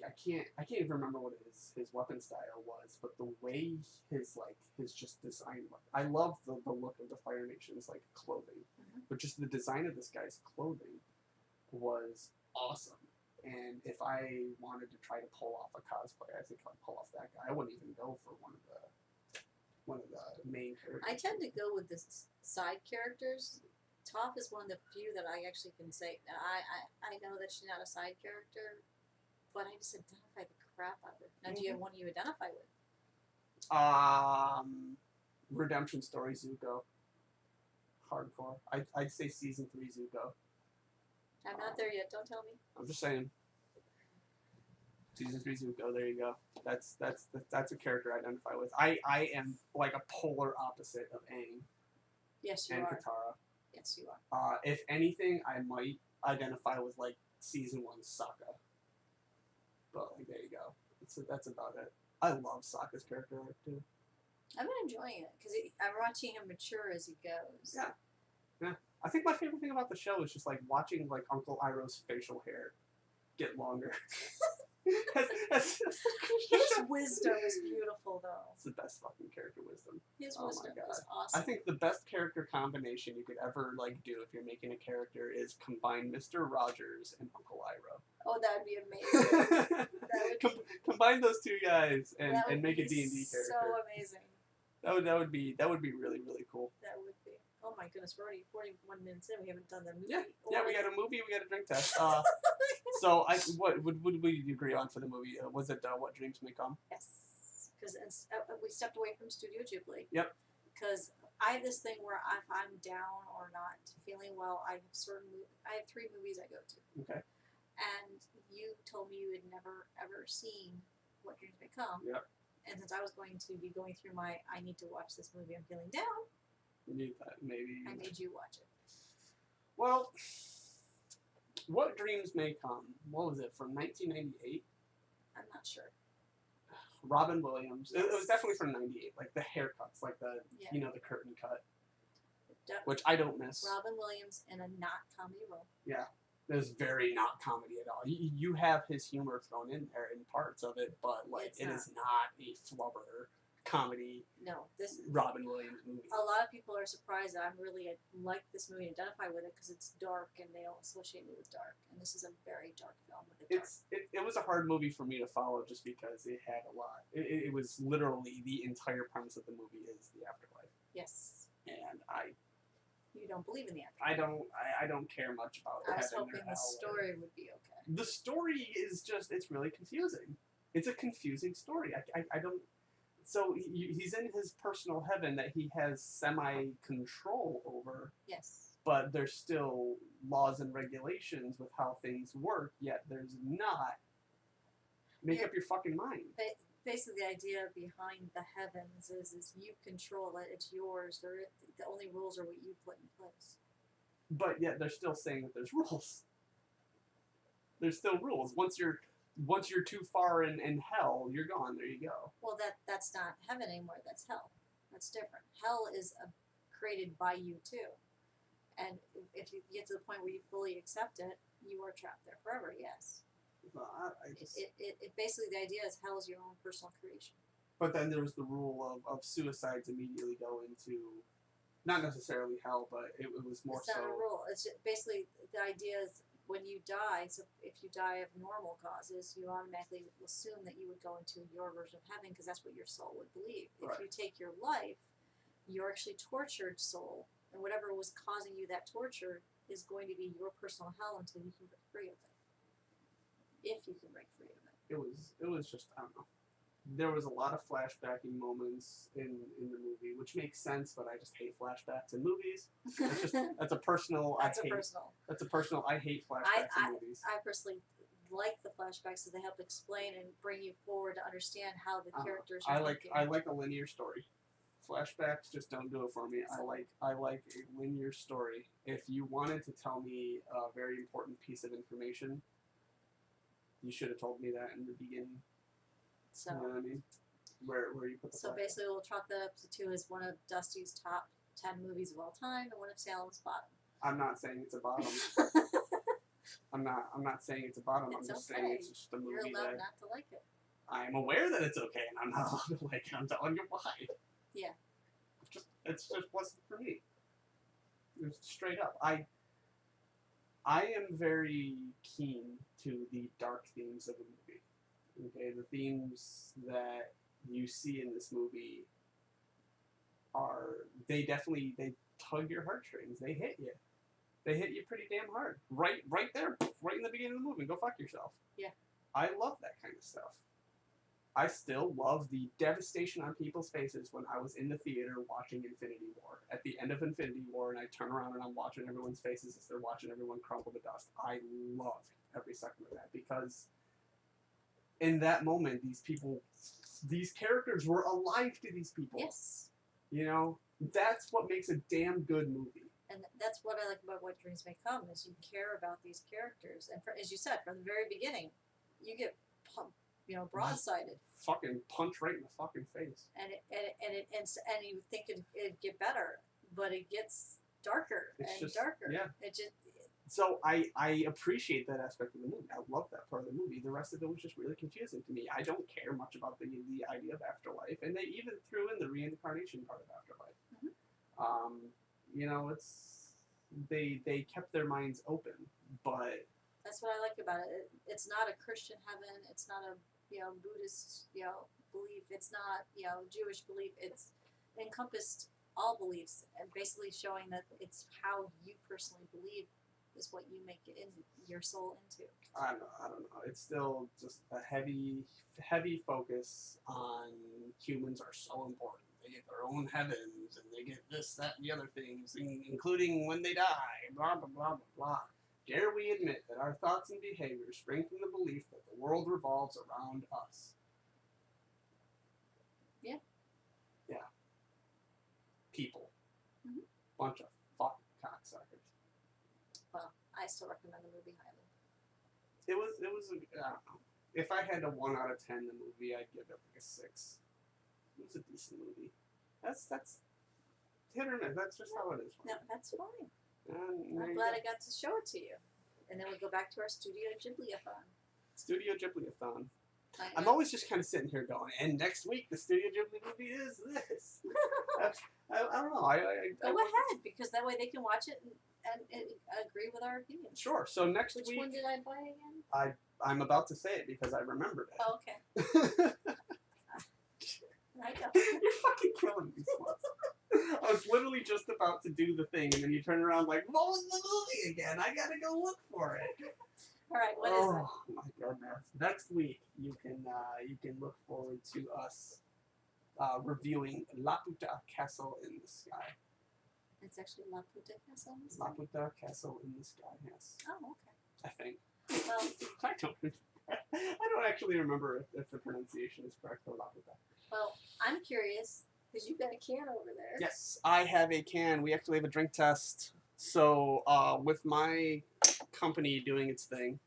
I can't even remember what his weapon style was, but the way his just design looked. I love the look of the Fire Nation's like clothing, but just the design of this guy's clothing was awesome. And if I wanted to try to pull off a cosplay, I think I'd pull off that guy. I wouldn't even go for one of the main characters. I tend to go with the side characters. Toph is one of the few that I actually can say. I know that she's not a side character, but I just identify the crap out of her. Now, do you have one you identify with? Redemption Story Zuko. Hardcore. I'd say season 3 Zuko. I'm not there yet. Don't tell me. I'm just saying. Season 3 Zuko. There you go. That's a character I identify with. I am like a polar opposite of Aang. Yes, you and are. Katara. Yes, you are. If anything, I might identify with like season 1 Sokka. But like, there you go. That's about it. I love Sokka's character arc too. I've been enjoying it because I'm watching him mature as he goes. Yeah. I think my favorite thing about the show is just like watching like Uncle Iroh's facial hair get longer. His wisdom is beautiful, though. It's the best fucking character wisdom. His Oh wisdom my God. is awesome. I think the best character combination you could ever like do if you're making a character is combine Mr. Rogers and Uncle Iroh. Oh, that would be amazing. Combine those two guys and make a D&D character. So amazing. That would be really, really cool. That would be. Oh my goodness, we're already 41 minutes in. We haven't done the movie. Yeah, we got a movie. We got a drink test. So what would we agree on for the movie? Was it What Dreams May Come? Yes, because we stepped away from Studio Ghibli. Yep. Because I have this thing where if I'm down or not feeling well, I have 3 movies I go to. Okay. And you told me you had never ever seen What Dreams May Come. Yep. And since I was going to be going through I need to watch this movie, I'm feeling down. Maybe. I made you watch it. Well, What Dreams May Come. What was it, from 1998? I'm not sure. Robin Williams. It was definitely from 98. Like the haircuts, like the the curtain cut, which I don't miss. Robin Williams in a not comedy role. Yeah, it was very not comedy at all. You have his humor thrown in there in parts of it, but like it is not a flubber comedy. No, this Robin Williams movie. A lot of people are surprised that I really like this movie and identify with it because it's dark and they don't associate me with dark. And this is a very dark film with a dark. It was a hard movie for me to follow just because it had a lot. It was literally the entire premise of the movie is the afterlife. Yes. And You don't believe in the afterlife. I don't care much about I was heaven hoping or the hell story would be okay. The story is just, it's really confusing. It's a confusing story. I don't... So he's in his personal heaven that he has semi-control over. Yes. But there's still laws and regulations with how things work, yet there's not. Make up your fucking mind. Basically, the idea behind the heavens is you control it. It's yours. The only rules are what you put in place. But yet they're still saying that there's rules. There's still rules. Once you're too far in hell, you're gone. There you go. Well, that's not heaven anymore. That's hell. That's different. Hell is created by you too. And if you get to the point where you fully accept it, you are trapped there forever. Yes. It basically, the idea is hell is your own personal creation. But then there was the rule of suicides immediately go into, not necessarily hell, but it was more so. It's not a rule. It's just basically the idea is when you die. So if you die of normal causes, you automatically assume that you would go into your version of heaven because that's what your soul would believe. Right. If you take your life, you're actually tortured soul, and whatever was causing you that torture is going to be your personal hell until you can break free of it. If you can break free of it. It was just, I don't know. There was a lot of flashbacking moments in the movie, which makes sense, but I just hate flashbacks in movies. That's a personal. I hate flashbacks in movies. I personally like the flashbacks because they help explain and bring you forward to understand how the characters are thinking. I like a linear story. Flashbacks just don't do it for me. I like a linear story. If you wanted to tell me a very important piece of information, you should have told me that in the beginning. So, you know what I mean? Where you put the so basically, we'll chalk that up to 2 as one of Dusty's top 10 movies of all time, and one of Salem's bottom. I'm not saying it's a bottom. I'm not saying it's a bottom. I'm just saying it's just a movie. You're allowed that not to like it. I'm aware that it's okay, and I'm not allowed to like it. I'm telling you why. Yeah. It's just wasn't for me. It's straight up. I am very keen to the dark themes of the movie. Okay, the themes that you see in this movie they tug your heartstrings. They hit you. They hit you pretty damn hard. Right there, right in the beginning of the movie. Go fuck yourself. Yeah. I love that kind of stuff. I still love the devastation on people's faces when I was in the theater watching Infinity War. At the end of Infinity War, and I turn around and I'm watching everyone's faces as they're watching everyone crumble to dust. I loved every second of that because in that moment, these characters were alive to these people. Yes. You know, that's what makes a damn good movie. And that's what I like about What Dreams May Come is you care about these characters, and as you said from the very beginning, you get broadsided. Fucking punch right in the fucking face. And you think it'd get better, but it gets darker darker. Yeah. It just. So I appreciate that aspect of the movie. I love that part of the movie. The rest of it was just really confusing to me. I don't care much about the idea of afterlife, and they even threw in the reincarnation part of afterlife. Mm-hmm. You know, they kept their minds open, but that's what I like about it. It's not a Christian heaven. It's not a Buddhist belief. It's not Jewish belief. It's encompassed all beliefs and basically showing that it's how you personally believe is what you make it in your soul into. I don't know. It's still just a heavy focus on humans are so important. They get their own heavens, and they get this, that, and the other things, including when they die, blah, blah, blah, blah, blah. Dare we admit that our thoughts and behaviors spring from the belief that the world revolves around us? Yeah. Yeah. People. Mm-hmm. Bunch of fucking cocksuckers. Well, I still recommend the movie highly. It was I don't know. If I had a 1 out of 10 the movie, I'd give it like a 6. It was a decent movie. That's hit or miss. That's just how it is. No, that's fine. I'm glad I got to show it to you. And then we go back to our Studio Ghibli-a-thon. Studio Ghibli-a-thon. I'm always just kind of sitting here going, and next week the Studio Ghibli movie is this. I don't know. Go ahead, because that way they can watch it and agree with our opinions. Sure. So next week. Which one did I buy again? I'm about to say it because I remembered it. Oh, okay. I know. You're fucking killing me, Sluts. I was literally just about to do the thing, and then you turn around like, what was the movie again? I gotta go look for it. All right, what is it? Oh my goodness! Next week you can look forward to us reviewing Laputa Castle in the Sky. It's actually Laputa Castle in the Sky. Laputa Castle in the Sky. Yes. Oh, okay. I think. Well, I don't actually remember if the pronunciation is correct for Laputa. Well, I'm curious because you've got a can over there. Yes, I have a can. We actually have a drink test. So with my company doing its thing,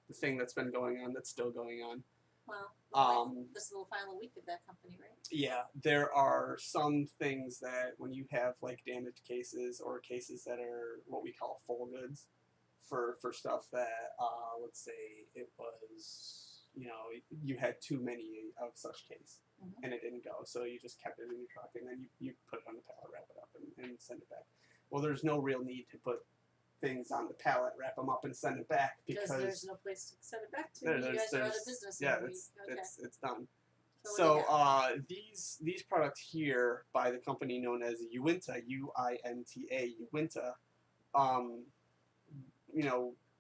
the thing that's been going on, that's still going on. Well, this is the final week of that company, right? Yeah, there are some things that when you have like damaged cases or cases that are what we call full goods for stuff that, let's say it was, you had too many of such case. Mm-hmm. And it didn't go, so you just kept it in your truck, and then you put it on the pallet, wrap it up, and send it back. Well, there's no real need to put things on the pallet, wrap them up, and send it back because there's no place to send it back to. You guys are out of business. Yeah, it's done. So these products here by the company known as Uinta, UINTA, Uinta,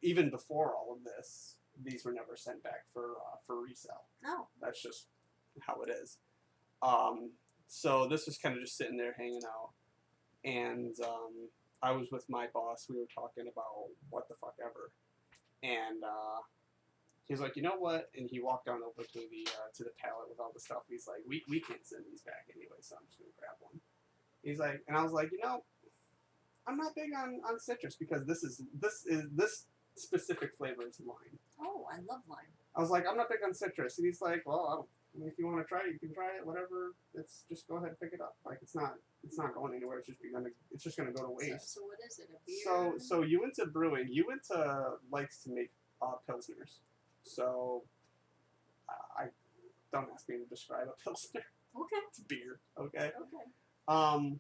even before all of this, these were never sent back for resale. No, that's just how it is. So this was kind of just sitting there hanging out, and I was with my boss. We were talking about what the fuck ever, and He was like, you know what? And he walked on over to the pallet with all the stuff. He's like, we can't send these back anyway, so I'm just gonna grab one. He's like, and I was like, I'm not big on citrus because this specific flavor is lime. Oh, I love lime. I was like, I'm not big on citrus, and he's like, well, if you want to try it, you can try it. Whatever. It's just go ahead and pick it up. Like it's not going anywhere. It's just gonna go to waste. So what is it? A beer? So you into brewing? You into likes to make pilsners. So I don't ask me to describe a pilsner. Okay. It's beer. Okay. Okay.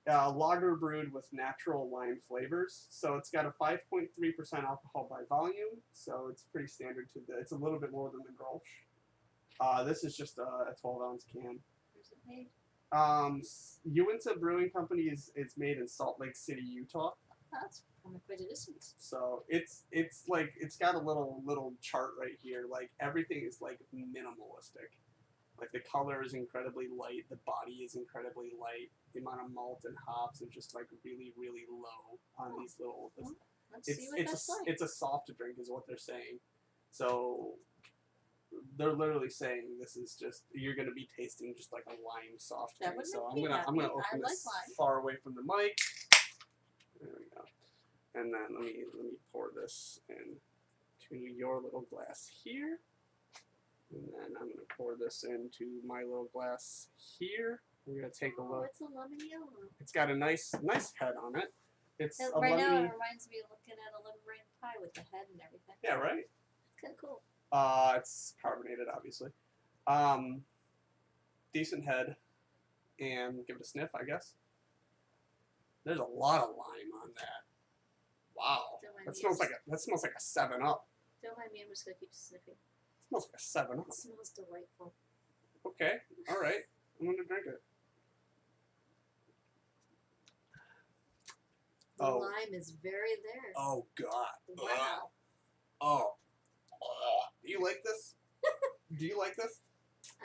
Lager brewed with natural lime flavors. So it's got a 5.3% alcohol by volume. So it's pretty standard it's a little bit more than the Grolsch. This is just a 12-ounce can. Where's it made? Uinta Brewing Company is made in Salt Lake City, Utah. That's from quite a distance. So it's like it's got a little chart right here. Like everything is like minimalistic. Like the color is incredibly light, the body is incredibly light. The amount of malt and hops is just like really, really low on these little. Let's see what that's like. It's a soft drink, is what they're saying. So they're literally saying this is just you're gonna be tasting just like a lime soft drink. So I'm gonna open this far away from the mic. There we go. And then let me pour this into your little glass here. And then I'm going to pour this into my little glass here. We're going to take a look. It's a lemon yellow. It's got a nice head on it. It's a right lemony. now it reminds me of looking at a lemon meringue pie with the head and everything. Yeah, right? It's kind of cool. It's carbonated, obviously. Decent head. And give it a sniff, I guess. There's a lot of lime on that. Wow. That smells like a 7-Up. Don't mind me, I'm just going to keep sniffing. It smells like a 7-Up. It smells delightful. Okay, all right. I'm going to drink it. The lime is very there. Oh, God. Wow. Oh. Do you like this? Do you like this?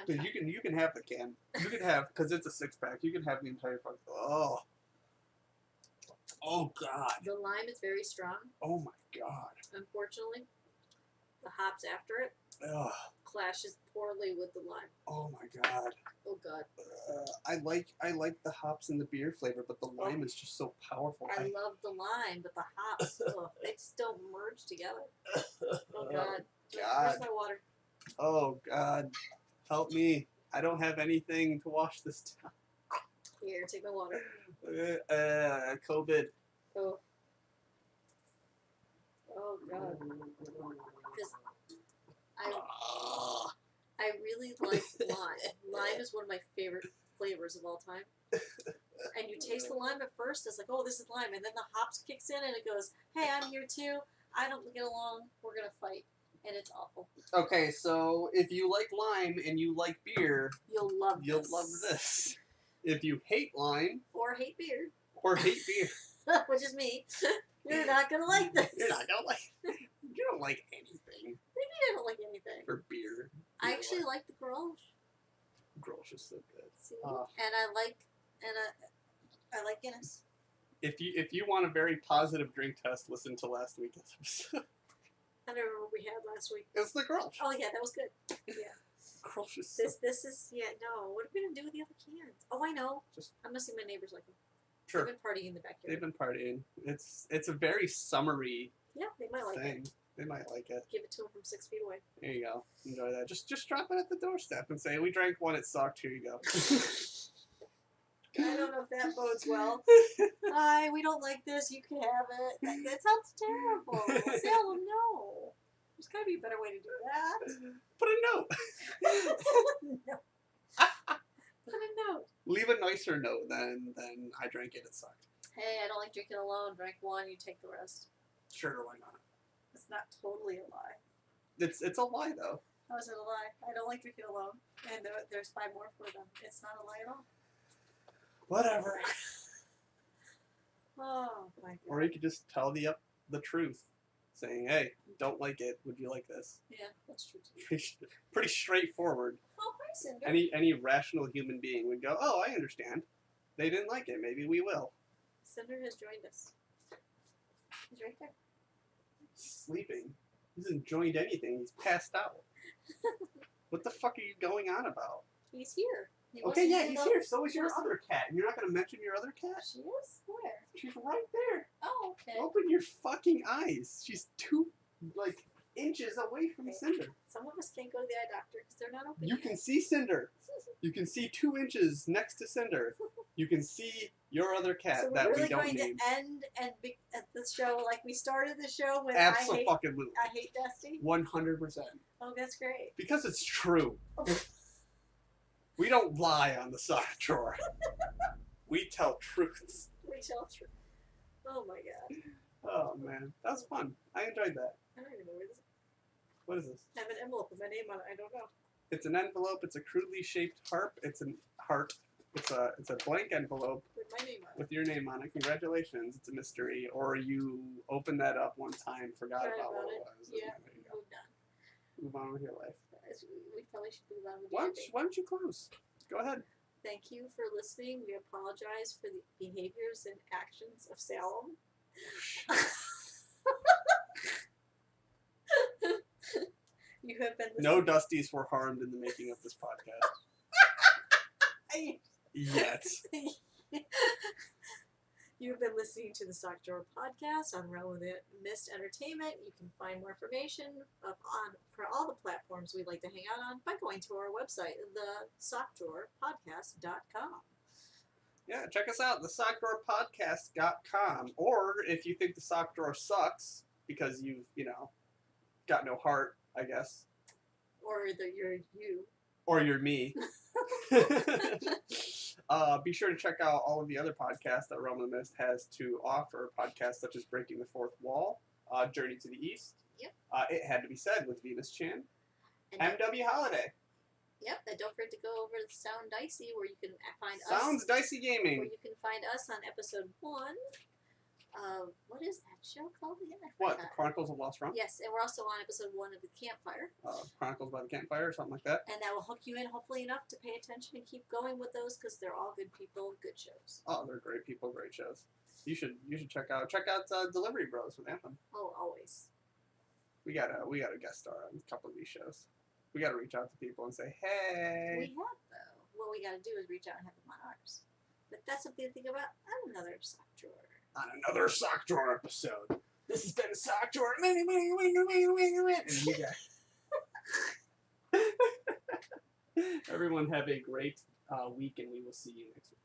Dude, you can have the can. You can have, because it's a 6-pack, you can have the entire fucking. Oh. Oh, God. The lime is very strong. Oh, my God. Unfortunately, the hops after it clashes poorly with the lime. Oh, my God. Oh, God. I like the hops and the beer flavor, but the lime is just so powerful. I love the lime, but the hops, they just don't merge together. Oh, God. Where's my water? Oh, God. Help me. I don't have anything to wash this down. Here, take my water. COVID. Oh. Oh, God. Because I really like lime. Lime is one of my favorite flavors of all time. And you taste the lime at first, it's like, oh, this is lime. And then the hops kicks in and it goes, hey, I'm here too. I don't get along. We're going to fight. And it's awful. Okay, so if you like lime and you like beer, you'll love this. If you hate lime or hate beer, which is me, you're not gonna like this. You're not gonna like. You don't like anything. Maybe I don't like anything. For beer. I actually like the Grolsch. Grolsch is so good. See? And I like Guinness. If you want a very positive drink test, listen to last week's episode. I don't remember what we had last week. It's the Grolsch. Oh yeah, that was good. Yeah. Grolsch is This is no. What are we gonna do with the other cans? Oh, I know. I'm gonna see my neighbors like them. Sure. They've been partying in the backyard. They've been partying. It's a very summery. Yeah, they might like it. They might like it. Give it to them from 6 feet away. There you go. Enjoy that. Just drop it at the doorstep and say, "We drank one. It sucked. Here you go." I don't know if that bodes well. Hi, we don't like this. You can have it. That sounds terrible. Tell them no. There's got to be a better way to do that. Put a note. No. Put a note. Leave a nicer note than I drank it. It sucked. Hey, I don't like drinking alone. Drank one, you take the rest. Sure, why not? It's not totally a lie. It's a lie though. How is it a lie? I don't like drinking alone, and there's 5 more for them. It's not a lie at all. Whatever. Oh my God. Or you could just tell the truth, saying, "Hey, don't like it. Would you like this?" Yeah, that's true too. Pretty straightforward. Oh, hi, Cinder. Any rational human being would go, "Oh, I understand. They didn't like it. Maybe we will." Cinder has joined us. He's right there. Sleeping. He hasn't joined anything. He's passed out. What the fuck are you going on about? He's here. He Okay, yeah, wasn't he's though. here. So is your other cat. And you're not going to mention your other cat? She is? Where? She's right there. Oh, okay. Open your fucking eyes. She's 2, inches away from Cinder. Some of us can't go to the eye doctor because they're not open You yet. can see Cinder. You can see 2 inches next to Cinder. You can see your other cat So we're that really we don't going name. to end at the show like we started the show with Absolutely. I hate Dusty? 100%. Oh, that's great. Because it's true. We don't lie on the sock drawer. We tell truths. We tell truth. Oh my god. Oh man, that was fun. I enjoyed that. I don't even know where this is. What is this? I have an envelope with my name on it. I don't know. It's an envelope. It's a crudely shaped harp. It's a heart. It's a blank envelope With my name on it. with your name on it. Congratulations. It's a mystery. Or you opened that up one time, forgot about what it was. and Yeah. there you go. Moved on. Move on with your life. We probably should move on with the Why ending. don't you close? Go ahead. Thank you for listening. We apologize for the behaviors and actions of Salem. You have been listening. No Dusties were harmed in the making of this podcast. Yet. You've been listening to the Sock Drawer Podcast on Realm of the Mist Entertainment. You can find more information for all the platforms we'd like to hang out on by going to our website, thesockdrawerpodcast.com. Yeah, check us out, thesockdrawerpodcast.com. Or if you think the sock drawer sucks because you've, got no heart, I guess. Or that you're you. Or you're me. Be sure to check out all of the other podcasts that Realm of the Mist has to offer. Podcasts such as Breaking the Fourth Wall, Journey to the East. Yep. It Had to Be Said with Venus Chan. And MW Holiday. Yep, and don't forget to go over to Sound Dicey where you can find Sounds us. Dicey Gaming. Where you can find us on episode 1 of, what is that show called again? I What? forgot. Chronicles of Lost Realm? Yes, and we're also on episode 1 of The Campfire. Chronicles by the Campfire or something like that. And that will hook you in hopefully enough to pay attention and keep going with those because they're all good people, good shows. Oh, they're great people, great shows. You should check out Delivery Bros with Anthem. Oh, always. We got a guest star on a couple of these shows. We got to reach out to people and say, hey. We have, though. What we got to do is reach out and have them on ours. But that's something to think about on another sock drawer. On another sock drawer episode. This has been a sock drawer. And you guys. Everyone have a great week, and we will see you next week.